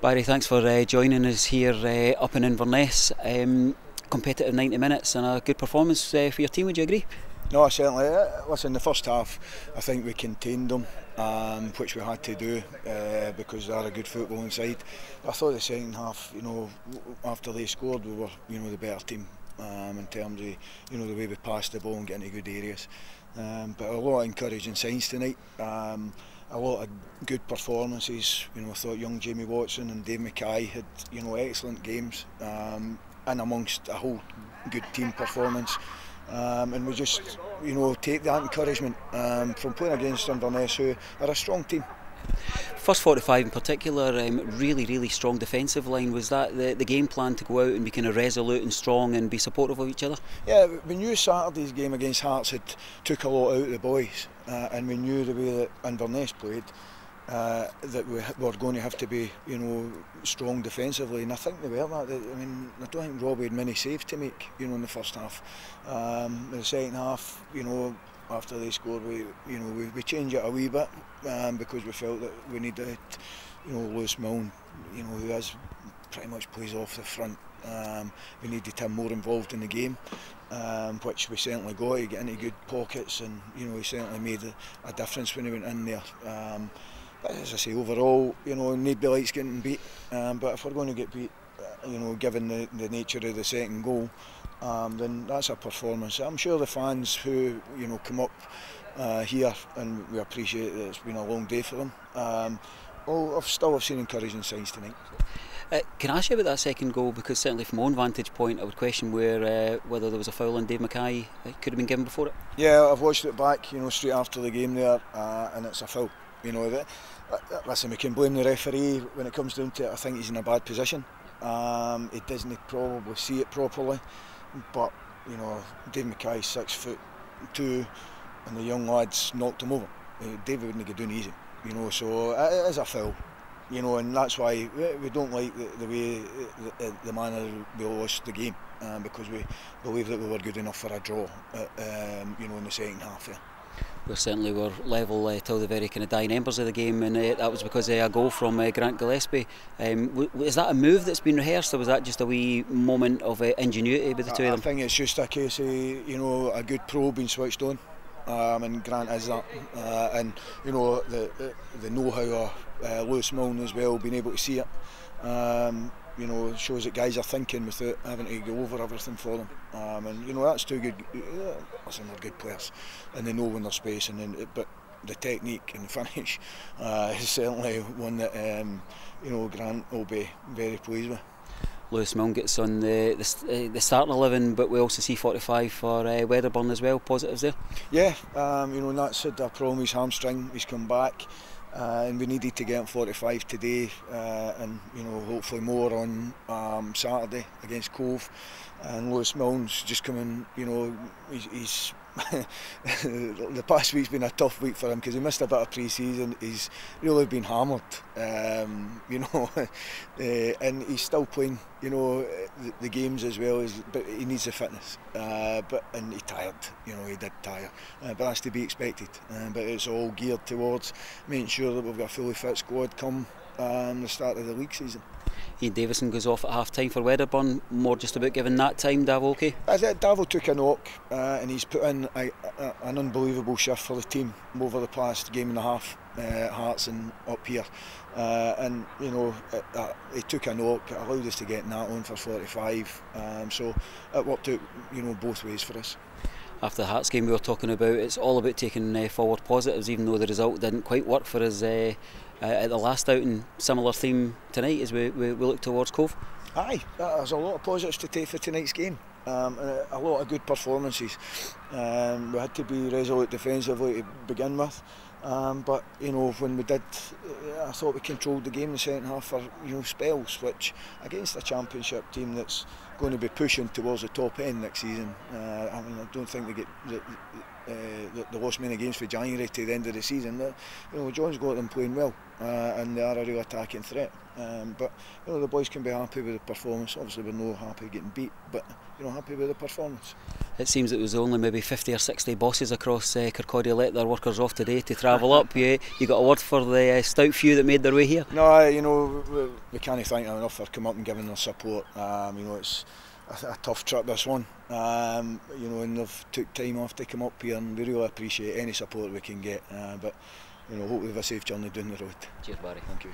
Barry, thanks for joining us here up in Inverness. Competitive 90 minutes and a good performance for your team, would you agree? No, certainly. Listen, the first half, I think we contained them, which we had to do because they are a good footballing side. I thought the second half, after they scored, we were, the better team in terms of, the way we passed the ball and getting to good areas. But a lot of encouraging signs tonight. A lot of good performances. I thought young Jamie Watson and Dave Mackay had, excellent games, and amongst a whole good team performance. And we just, take that encouragement from playing against Inverness, who are a strong team. First 45 in particular, really strong defensive line. Was that the game plan, to go out and be kind of resolute and strong and be supportive of each other? Yeah, we knew Saturday's game against Hearts had took a lot out of the boys, and we knew the way that Inverness played, that we were going to have to be, strong defensively, and I think they were that. I don't think Robbie had many saves to make, in the first half. In the second half, after they scored, we changed it a wee bit because we felt that we needed, Lewis Milne, who has pretty much plays off the front. We needed him more involved in the game, which we certainly got. He got into good pockets, and he certainly made a difference when he went in there. But as I say, overall, nobody likes getting beat. But if we're going to get beat, given the nature of the second goal, then that's a performance. I'm sure the fans who come up here, and we appreciate that it's been a long day for them. I've still seen encouraging signs tonight. Can I ask you about that second goal? Because certainly from my own vantage point, I would question whether there was a foul on Dave Mackay that could have been given before it. Yeah, I've watched it back, straight after the game there, and it's a foul. Listen, we can blame the referee when it comes down to it. I think he's in a bad position. He doesn't probably see it properly, but Dave Mackay's 6'2", and the young lads knocked him over. David wouldn't get doing easy, so it is a foul. And that's why we don't like the way the manner we lost the game, because we believe that we were good enough for a draw, in the second half. Yeah. We certainly were level till the very kind of dying embers of the game, and that was because of a goal from Grant Gillespie. Is that a move that's been rehearsed, or was that just a wee moment of ingenuity by the two of them? I think it's just a case of a good pro being switched on, and Grant is that, and the know-how of Lewis Milne as well, being able to see it. Shows that guys are thinking without having to go over everything for them, and that's too good. Listen, they're good players, and they know when they're space, but the technique and the finish is certainly one that Grant will be very pleased with. Lewis Milne gets on the starting 11, but we also see 45 for Wedderburn as well. Positives there? Yeah, Nat's had a problem with his hamstring. He's come back. And we needed to get him 45 today, and hopefully more on Saturday against Cove. And Lewis Milne's just coming. He's the past week's been a tough week for him because he missed a bit of pre-season. He's really been hammered, and he's still playing, the games as well but he needs the fitness. And he tired, he did tire, but that's to be expected. But it's all geared towards making sure that we've got a fully fit squad come the start of the league season. Ian Davison goes off at half-time for Wedderburn. More just about giving that time, Davo, okay? Davo took a knock, and he's put in an unbelievable shift for the team over the past game and a half, Hearts and up here. And he took a knock, it allowed us to get Nat on for 45, so it worked out both ways for us. After the Hearts game we were talking about, it's all about taking forward positives, even though the result didn't quite work for us at the last outing. Similar theme tonight as we look towards Cove? Aye, there's a lot of positives to take for tonight's game, and a lot of good performances. We had to be resolute defensively to begin with, but when we did, I thought we controlled the game in the second half for spells, which against a championship team that's going to be pushing towards the top end next season. I don't think they get the lost many games for January to the end of the season. John's got them playing well, and they are a real attacking threat. But the boys can be happy with the performance. Obviously we're not happy getting beat, but happy with the performance. It seems it was only maybe maybe 50 or 60 bosses across Kirkcaldy let their workers off today to travel up. You got a word for the stout few that made their way here? No, you know, we can't thank them enough for coming up and giving their support. You know, it's a tough trip, this one. You know, and they've took time off to come up here, and we really appreciate any support we can get. But you know, hope we have a safe journey down the road. Cheers, Barry. Thank you.